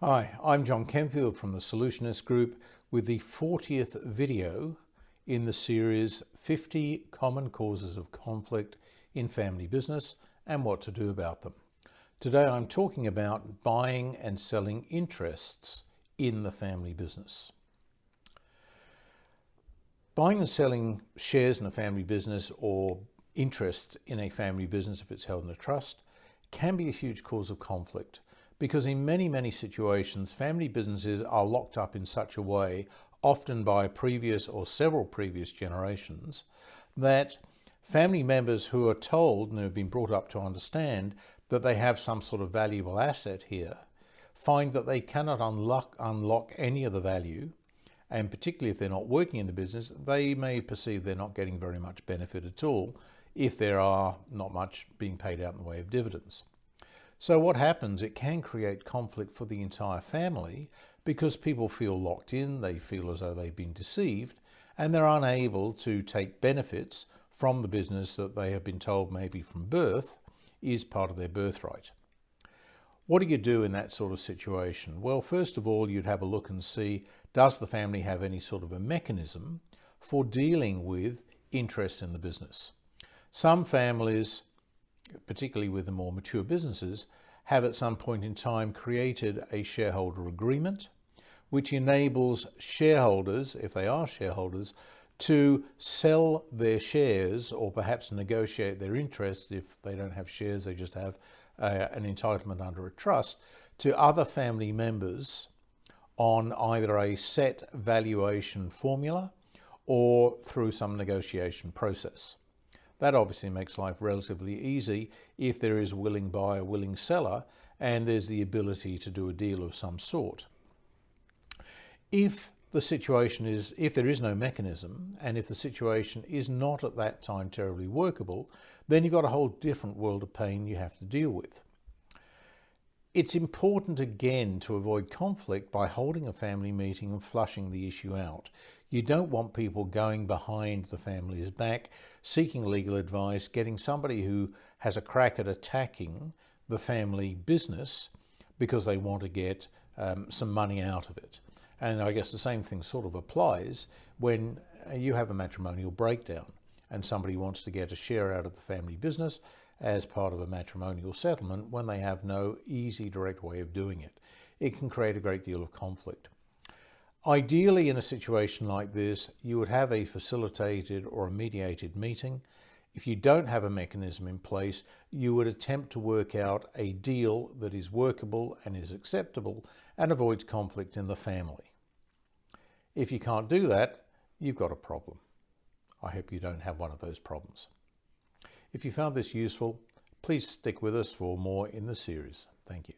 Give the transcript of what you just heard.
Hi, I'm John Kenfield from the Solutionist group with the 40th video in the series 50 Common Causes of Conflict in Family Business and What to Do About Them. Today I'm talking about buying and selling interests in the family business. Buying and selling shares in a family business or interests in a family business if it's held in a trust can be a huge cause of conflict. Because in many situations, family businesses are locked up in such a way, often by previous or several previous generations, that family members who are told and have been brought up to understand that they have some sort of valuable asset here, find that they cannot unlock any of the value, and particularly if they're not working in the business, they may perceive they're not getting very much benefit at all if there are not much being paid out in the way of dividends. So what happens, it can create conflict for the entire family because people feel locked in, they feel as though they've been deceived, and they're unable to take benefits from the business that they have been told maybe from birth is part of their birthright. What do you do in that sort of situation? Well, first of all, you'd have a look and see, does the family have any sort of a mechanism for dealing with interest in the business? Some families, particularly with the more mature businesses, have at some point in time created a shareholder agreement which enables shareholders, if they are shareholders, to sell their shares or perhaps negotiate their interests. If they don't have shares, they just have an entitlement under a trust to other family members on either a set valuation formula or through some negotiation process. That obviously makes life relatively easy if there is a willing buyer, willing seller, and there's the ability to do a deal of some sort. If there is no mechanism, and if the situation is not at that time terribly workable, then you've got a whole different world of pain you have to deal with. It's important again to avoid conflict by holding a family meeting and flushing the issue out. You don't want people going behind the family's back, seeking legal advice, getting somebody who has a crack at attacking the family business because they want to get some money out of it. And I guess the same thing sort of applies when you have a matrimonial breakdown and somebody wants to get a share out of the family business as part of a matrimonial settlement when they have no easy, direct way of doing it. It can create a great deal of conflict. Ideally, in a situation like this, you would have a facilitated or a mediated meeting. If you don't have a mechanism in place, you would attempt to work out a deal that is workable and is acceptable and avoids conflict in the family. If you can't do that, you've got a problem. I hope you don't have one of those problems. If you found this useful, please stick with us for more in the series. Thank you.